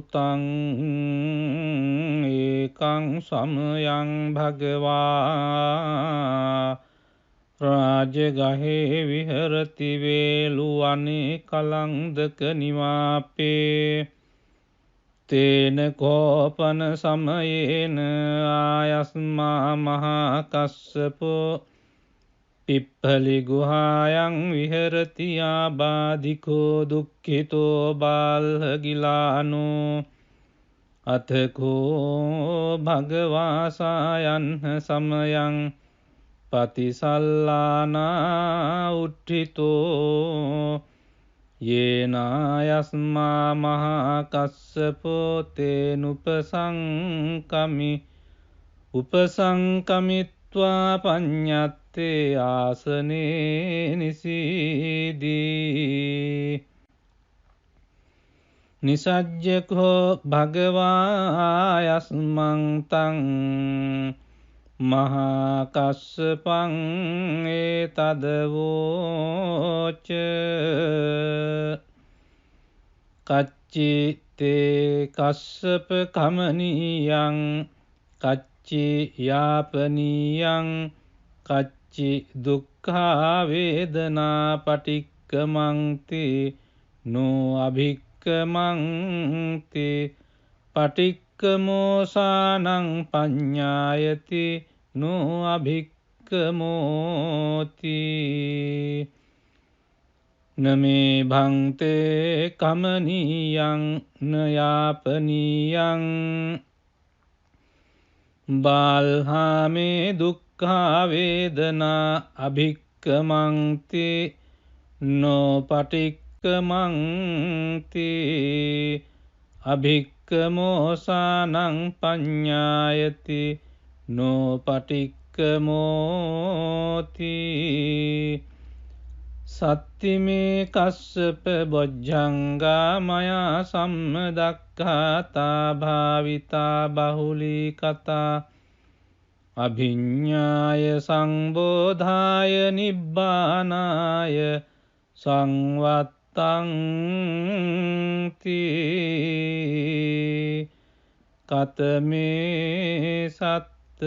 භූතං ඒකං සමයං භගවා රාජගහේ විහරති වේලුවනේ කලන්දක නිවාපේ තේන කෝපන සමයේන ආයස්මා මහා කස්සපෝ පිප්පලි ගුහායන් විහරති ආබාධිකෝ දුක්ඛිතෝ බාල්හගිලානෝ අතකෝ භගවාසායන් සමයං පතිසල්ලානා උට්ඨිතෝ යේනායස්මා මහා කස්සපෝ තේනුපසංකමි උපසංකමිත්වා පඤ්ඤත්තේ ආසනේ නිසීදී නිසජ්ජකෝ භගවායස්මං තං මහා කස්සපං ඒතදවෝච කච්චි තේ කස්සප කමනියං කච්චි යාපනියං කච්චි දුක්ඛා වේදනා පටික්කමන්ති නෝ අභික්කමන්ති පටික්කමෝසානං පඤ්ඤායති නෝ අභික්කමෝති නමේ භන්තේ කමනියං නයාපනියං බාල්හාමේ දුක්ඛා වේදනා අභික්කමන්ති නෝ පටික්කමන්ති අභික්කමෝසානං පඤ්ඤායති නෝ පටික්කමෝති සත්තිමේ කස්සප බොජ්ජංගා මයා සම්මදක්ඛාතා භාවිතා බහුලී කතා අභිඤ්ඤාය සංබෝධාය නිබ්බානාය සංවත්තං තී කතමේ සත්ත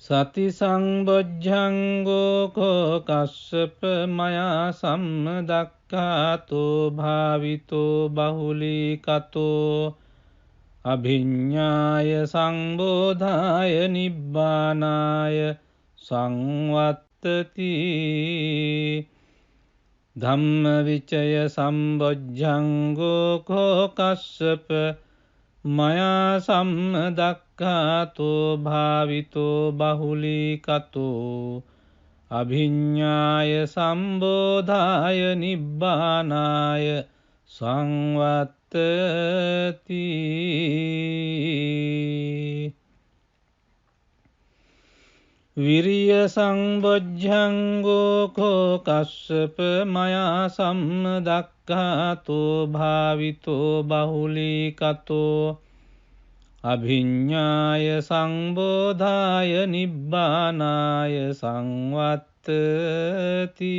සති සංබොජ්ජංගෝ කෝ කස්සප මයා සම්මදක්ඛාතෝ භාවිතෝ බහුලී කතෝ අභිඤ්ඤාය සංබෝධාය නිබ්බානාය සංවත්තති ධම්මවිචය සම්බොජ්ජංගෝ කෝ කස්සප මයා සම්මදක්ඛාතෝ භාවිතෝ බහුලී කතෝ අභිඤ්ඤාය සම්බෝධාය නිබ්බානාය සංවත්තති විරිය සංබොජ්ජංගෝ කෝ කස්සප මයා සම්මදක්ඛාතෝ භාවිතෝ බහුලී කතෝ අභිඤ්ඤාය සංබෝධාය නිබ්බානාය සංවත්තති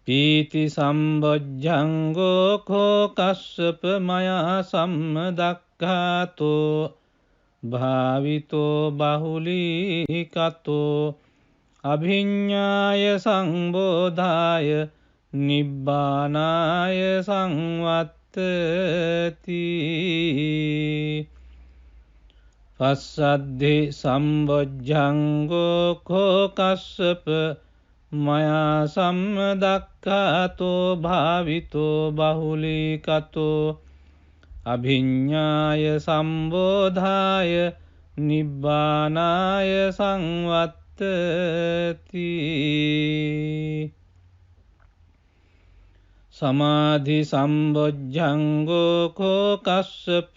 පීති සම්බොජ්ජංගෝ කෝ කස්සප මයා සම්මදක්ඛාතෝ භාවිතෝ බහුලී කතෝ අභිඤ්ඤාය සංබෝධාය නිබ්බානාය සංවත්තති පස්සද්ධි සම්බොජ්ජංගෝ කෝ කස්සප මයා සම්මදක්ඛාතෝ භාවිතෝ බහුලී කතෝ අභිඤ්ඤාය සම්බෝධාය නිබ්බානාය සංවත්තති සමාධි සම්බොජ්ජංගෝ කෝ කස්සප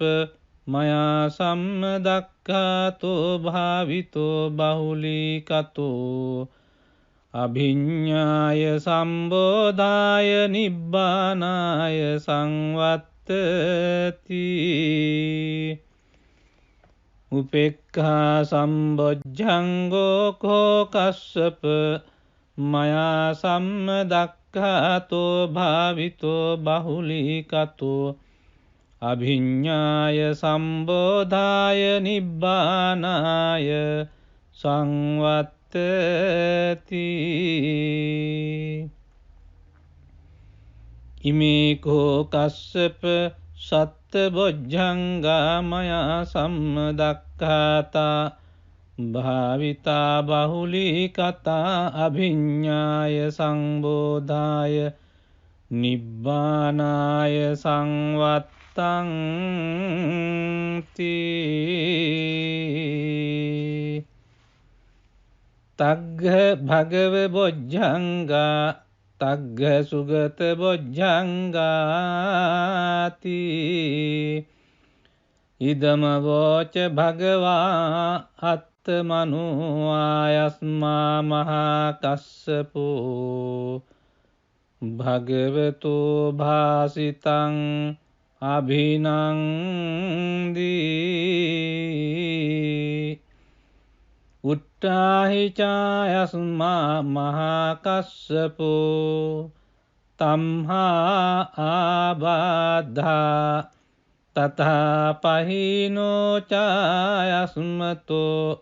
මයා සම්මදක්ඛාතෝ භාවිතෝ බහුලී කතෝ අභිඤ්ඤාය සම්බෝධාය නිබ්බානාය සංවත්තති උපේක්ඛා සම්බොජ්ජංගෝ කෝ කස්සප මයා සම්මදක්ඛාතෝ භාවිතෝ බහුලීකතෝ අභිඤ්ඤාය සම්බෝධාය නිබ්බානාය සංවත්තති. ඉමේකෝ කස්සප සත්ත බොජ්ජංගා මයා සම්මදක්ඛාතා භාවිතා බහුලී කතා අභිඤ්ඤාය සංබෝධාය නිබ්බානාය සංවත්තං තී. තග්ග භගව බොජ්ජංගා තග්ග සුගත බොජ්ජංගාති. ඉදම වෝච භගවා අත්තමනුආයස්මා මහා කස්සපෝ භගවතු භාසිතං අභිනන්දී. උට්ටාහි චායස්මා මහා කස්සපෝ තම්හා ආබාධා තථා පහිනෝ චායස්මතෝ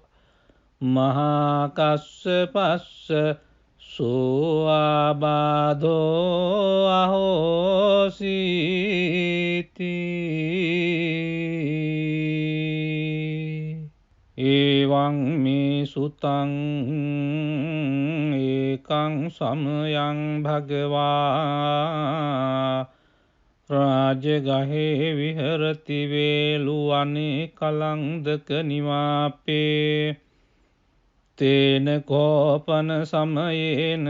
මහා කස්සපස්ස සෝ ආබාධෝ අහෝසීති. එවං මේ සුතං ඒකං සමයං භගවා රාජගහේ විහරති වේලුවනේ කලංදක නිවාපේ තේන කෝපන සමයේන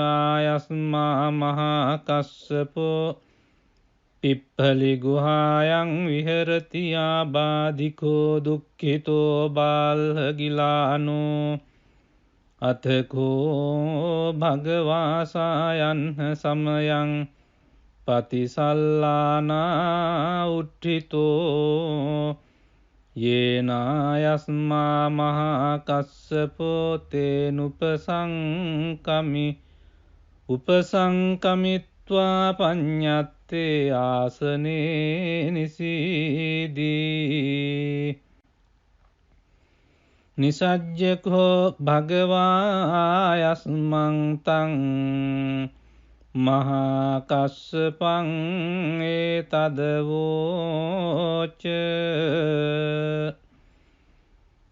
ආයස්මා මහා කස්සපෝ පිප්පලි ගුහායන් විහරති ආබාධිකෝ දුක්ඛිතෝ බාල්හගිලානෝ අතකෝ භගවාසායන් සමයං පතිසල්ලානා උට්ඨිතෝ යේනායස්මා මහා කස්සපෝ තේනුපසංකමි උපසංකමිත්වා පඤ්ඤත්තේ ආසනේ නිසීදී. නිසජ්ජකෝ භගවායස්මං තං මහා කස්සපං ඒතදවෝච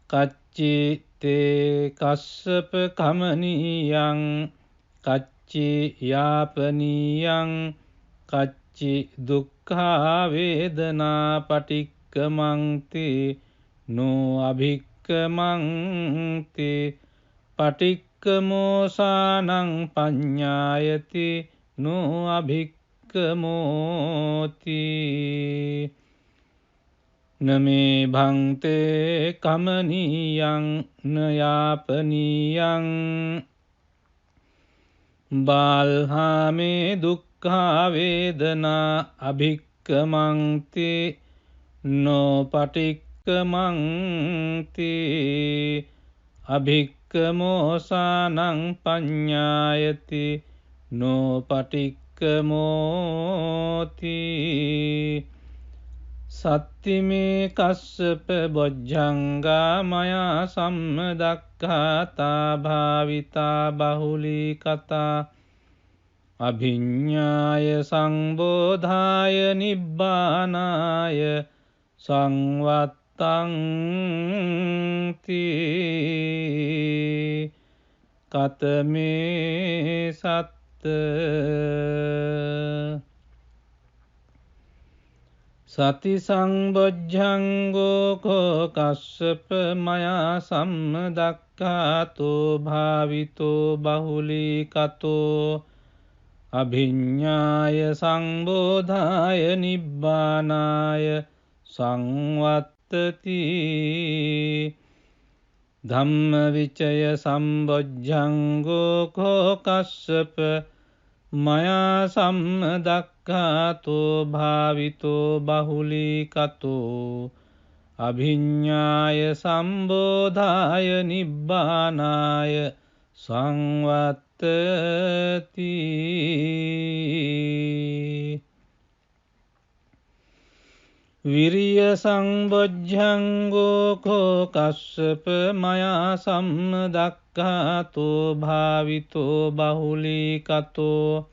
කච්චි තේ කස්සප කමනීයං කච්චි යාපනීයං කච්චි දුක්ඛා වේදනා පටික්කමන්ති නෝ අභික්කමන්ති පටික්කමෝසානං පඤ්ඤායති නෝ අභික්කමෝති. නමේ භන්තේ කමනීයං නයාපනීයං බාල්හාමේ දුක්ඛා වේදනා අභික්කමන්ති නෝ පටික්කමන්ති අභික්කමෝසානං පඤ්ඤායති නෝ පටික්කමෝති. සත්තිමේ කස්සප බොජ්ජංගා මයා සම්මදක්ඛාතා භාවිතා බහුලී කතා අභිඤ්ඤාය සංබෝධාය නිබ්බානාය සංවත්තං තී. කතමේ සත්ත සති සංබොජ්ජංගෝ කෝ කස්සප මයා සම්මදක්ඛාතෝ භාවිතෝ බහුලී කතෝ අභිඤ්ඤාය සංබෝධාය නිබ්බානාය සංවත්තති. ධම්මවිචය සම්බොජ්ජංගෝ කෝ කස්සප මයා සම්මදක්ඛාතෝ භාවිතෝ බහුලී කතෝ අභිඤ්ඤාය සම්බෝධාය නිබ්බානාය සංවත්තති. විරිය සම්බොජ්ජංගෝ කෝ කස්සප මයා සම්මදක්ඛාතෝ භාවිතෝ බහුලීකතෝ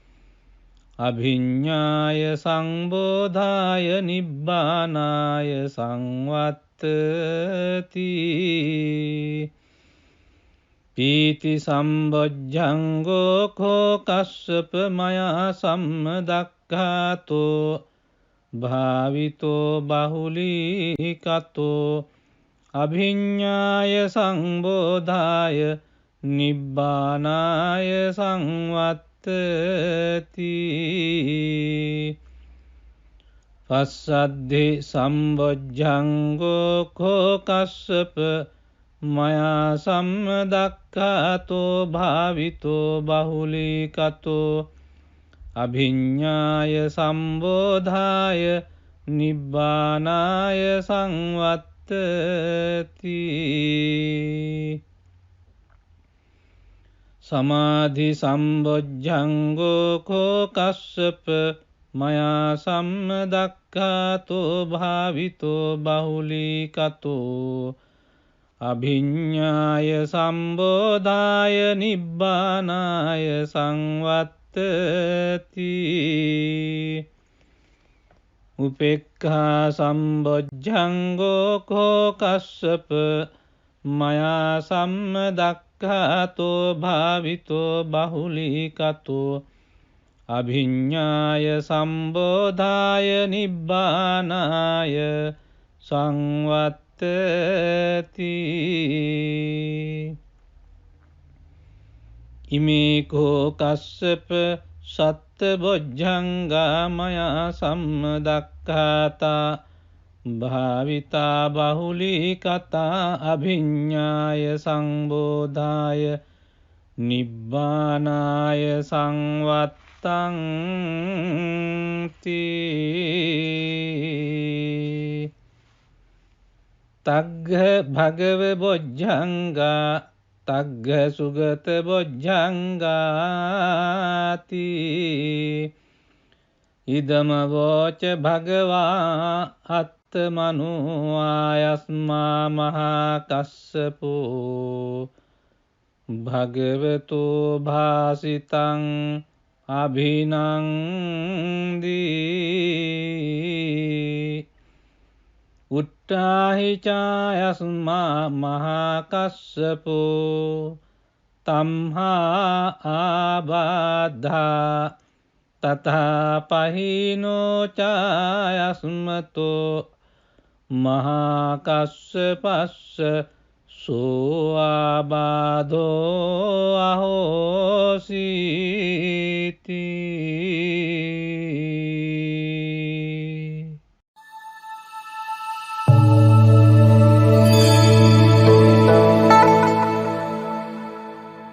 අභිඤ්ඤාය සංබෝධාය නිබ්බානාය සංවත්තති. පීති සම්බොජ්ජංගෝ කෝ කස්සප මයා සම්මදක්ඛාතෝ භාවිතෝ බහුලීකතෝ අභිඤ්ඤාය සංබෝධාය නිබ්බානාය සංවත්තති. පස්සද්ධි සම්බොජ්ජංගෝ කෝ කස්සප මයා සම්මදක්ඛාතෝ භාවිතෝ බහුලීකතෝ අභිඤ්ඤාය සම්බෝධාය නිබ්බානාය සංවත්තති. සමාධි සම්බොජ්ජංගෝ කෝ කස්සප මයා සම්මදක්ඛාතෝ භාවිතෝ බහුලීකතෝ අභිඤ්ඤාය සම්බෝධාය නිබ්බානාය සංවත්තති. උපේක්ඛා සම්බොජ්ජංගෝ කෝ කස්සප මයා සම්මදක්ඛාතෝ භාවිතෝ බහුලීකතෝ අභිඤ්ඤාය සම්බෝධාය නිබ්බානාය සංවත්තති. ඉමේ කෝ කස්සප සත්බොජ්ජංගා මයා සම්මදක්ඛාතා භාවිතා බහුලීකතා අභිඤ්ඤාය සංබෝධාය නිබ්බානාය සංවත්තංති. තග්ග භගව බොජ්ජංගා තග්ග සුගත බොජ්ජංගාති. ඉදම වෝච භගවා අත්තමනෝ ආයස්මා මහා කස්සපෝ භගවතෝ භාසිතං අභිනන්දී. උට්ඨාහි චායස්මා මහා කස්සපෝ තම්හා ආබාධා තථා පහිනෝ චායස්මතෝ මහා කස්සපස්ස සෝ ආබාධෝ අහෝසීති.